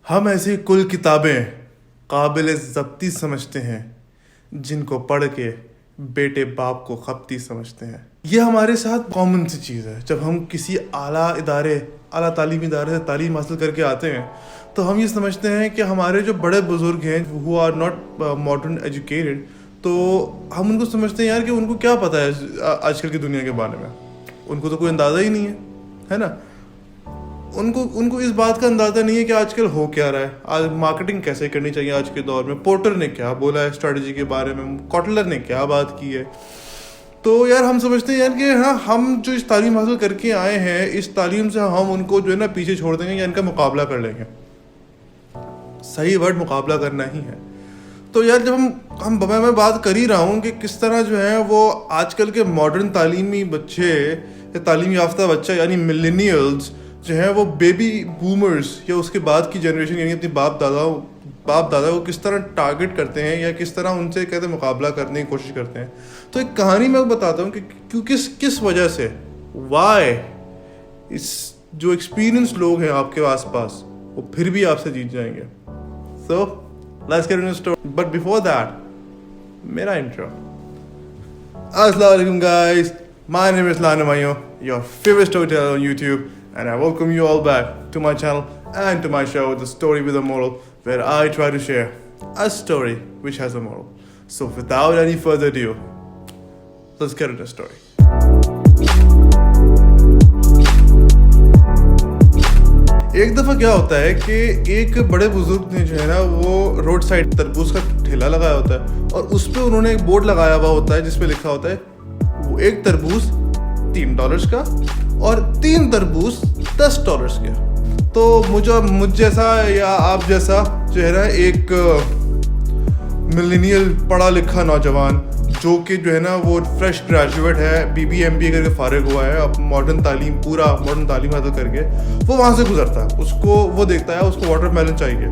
हम ऐसी कुल किताबें काबिल ज़ब्ती समझते हैं जिनको पढ़ के बेटे बाप को खपती समझते हैं। ये हमारे साथ कॉमन सी चीज़ है। जब हम किसी आला तालीमी इदारे से तालीम हासिल करके आते हैं तो हम ये समझते हैं कि हमारे जो बड़े बुजुर्ग हैं who are not modern educated, तो हम उनको समझते हैं यार कि उनको क्या पता है आजकल की दुनिया के बारे में। उनको तो कोई अंदाज़ा ही नहीं है ना। उनको इस बात का अंदाज़ा नहीं है कि आजकल हो क्या रहा है, आज मार्केटिंग कैसे करनी चाहिए आज के दौर में, पोर्टर ने क्या बोला है स्ट्रेटजी के बारे में, कॉटलर ने क्या बात की है। तो यार हम समझते हैं यार कि हाँ, हम जो इस तालीम हासिल करके आए हैं, इस तालीम से हम उनको जो है ना पीछे छोड़ देंगे या इनका मुकाबला कर लेंगे। सही वर्ड मुकाबला करना ही है। तो यार जब मैं बात कर ही रहा हूँ कि किस तरह जो है वो आजकल के मॉडर्न तालीमी बच्चे, तालीम याफ्ता बच्चा यानी मिलेनियल्स जो है वो बेबी बूमर्स या उसके बाद की जनरेशन यानी अपने बाप दादा को किस तरह टारगेट करते हैं या किस तरह उनसे कहते मुकाबला करने की कोशिश करते हैं। तो एक कहानी मैं बताता हूँ कि क्यों किस वजह से वाई इस जो एक्सपीरियंस लोग हैं आपके आसपास वो फिर भी आपसे जीत जाएंगे। So let's get into story, but before that मेरा इंट्रो। अस्सलाम वालेकुम guys, my name is Lana Mayo, your favorite storyteller on YouTube, and I welcome you all back to my channel and to my show, The Story with a Moral, where I try to share a story which has a moral. So without any further ado, let's get into the story. एक दफ़ा क्या होता है कि एक बड़े बुजुर्ग ने जो है ना वो रोड साइड तरबूज का ठेला लगाया होता है और उस पर उन्होंने एक बोर्ड लगाया हुआ होता है जिसपे लिखा होता है वो एक तरबूज $3 का और 3 तरबूज $10 के। तो मुझ जैसा या आप जैसा जो है ना एक मिलेनियल पढ़ा लिखा नौजवान जो कि जो है ना वो फ्रेश ग्रेजुएट है, BBA करके फारिग हुआ है, अब मॉडर्न तालीम हासिल करके वो वहाँ से गुजरता है, उसको वो देखता है उसको वाटरमेलन चाहिए।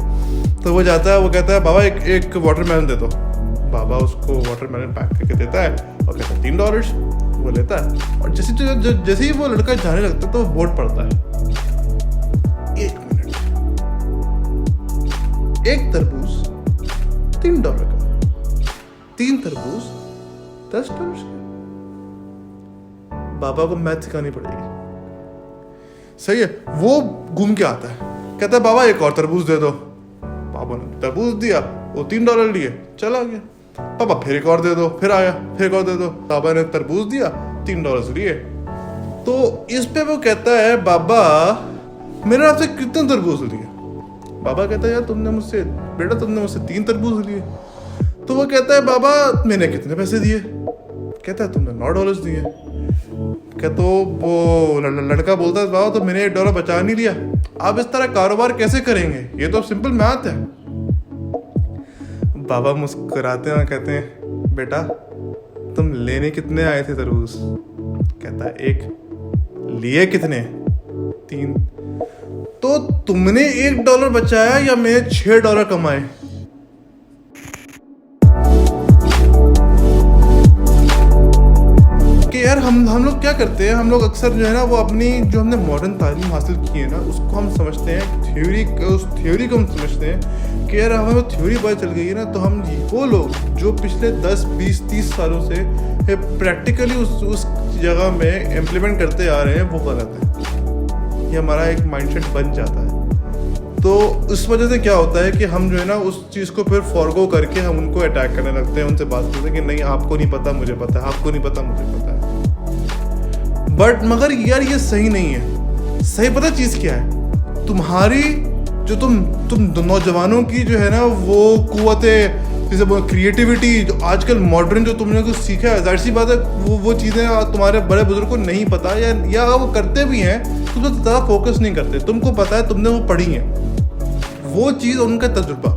तो वो जाता है, वो कहता है बाबा एक वाटरमेलन दे दो। बाबा उसको वाटरमेलन पैक करके देता है और कहता है $3। वो लेता है और जैसे ही वो लड़का जाने लगता है तो बोर्ड पड़ता है 1 मिनट, एक तरबूज $3 का, 3 तरबूज $10 के। बाबा को मैथ सिखानी पड़ेगी। सही है। वो घूम के आता है, कहता है बाबा एक और तरबूज दे दो। बाबा ने तरबूज दिया, वो $3 लिए, चला गया। पापा फिर एक और दे दो, फिर आया, फिर एक और दे दो। बाबा ने तरबूज दिया, $3 लिए। तो इस पे वो कहता है बाबा मेरे आपसे कितने तरबूज लिए? बाबा कहता है यार तुमने मुझसे 3 तरबूज लिए। तो वो कहता है बाबा मैंने कितने पैसे दिए? कहता है तुमने $9 दिए। क्या तो वो लड़का बोलता है बाबा तो मैंने $1 बचा नहीं लिया, आप इस तरह कारोबार कैसे करेंगे? ये तो सिंपल मैथ है। बाबा मुस्कुराते हैं, कहते हैं बेटा तुम लेने कितने आए थे तरबूज? कहता है 1। लिए कितने? 3। तो तुमने $1 बचाया या मैंने $6 कमाए? कि यार हम लोग क्या करते हैं, हम लोग अक्सर जो है ना वो अपनी जो हमने मॉडर्न तालीम हासिल की है ना उसको हम समझते हैं उस थ्योरी को हम समझते हैं कि यार हमें थ्योरी पता चल गई है ना, तो हम वो लोग जो पिछले 10, 20, 30 सालों से प्रैक्टिकली उस जगह में इम्प्लीमेंट करते आ रहे हैं वो गलत है। ये हमारा एक माइंडसेट बन जाता है। तो इस वजह से क्या होता है कि हम जो है ना उस चीज़ को फिर फॉरगो करके हम उनको अटैक करने लगते हैं, उनसे बात करते हैं कि नहीं आपको नहीं पता मुझे पता है, आपको नहीं पता मुझे पता है। बट मगर यार ये सही नहीं है। सही पता चीज़ क्या है? तुम्हारी जो तुम नौजवानों की जो है ना वो कुव्वतें जैसे क्रिएटिविटी जो आजकल मॉडर्न जो तुमने कुछ सीखा है, जाहिर सी बात है वो चीज़ें तुम्हारे बड़े बुजुर्ग को नहीं पता या वो करते भी हैं तो ज़्यादा फोकस नहीं करते। तुमको पता है, तुमने वो पढ़ी है वो चीज़, उनका तजुर्बा।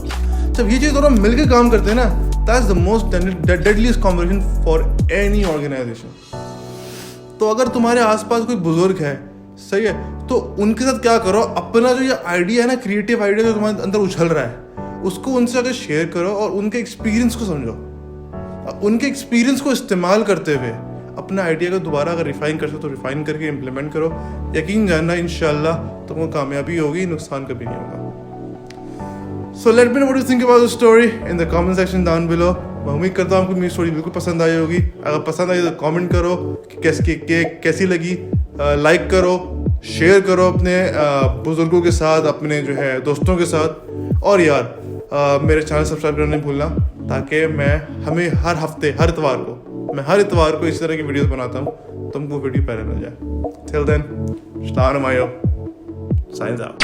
जब ये चीज़ दोनों मिलकर काम करते हैं ना, that's the most deadliest combination for any organisation. तो अगर तुम्हारे आसपास कोई बुजुर्ग है, सही है, तो उनके साथ क्या करो, अपना जो ये आइडिया है ना, क्रिएटिव आइडिया जो तुम्हारे अंदर उछल रहा है उसको उनसे अगर शेयर करो और उनके एक्सपीरियंस को समझो। उनके एक्सपीरियंस को इस्तेमाल करते हुए अपना आइडिया को दोबारा अगर रिफाइन कर सकते तो रिफाइन करके इम्प्लीमेंट करो। यकीन जानना इंशाल्लाह तुमको कामयाबी होगी, नुकसान कभी नहीं होगा। So let me know what you think about the story in the comment section down below. मैं उम्मीद करता हूँ आपको मेरी स्टोरी बिल्कुल पसंद आई होगी. अगर पसंद आई तो कमेंट करो कि कैसी लगी. लाइक करो, शेयर करो अपने बुजुर्गों के साथ, अपने जो है दोस्तों के साथ. और यार मेरे चैनल सब्सक्राइब करना नहीं भूलना, ताकि मैं हर हफ्ते हर इतवार को इस तरह की वीडियोस बनाता हूँ, तुमको वीडियो पहले मिल जाए. Till then, Shlan Mayo signs out.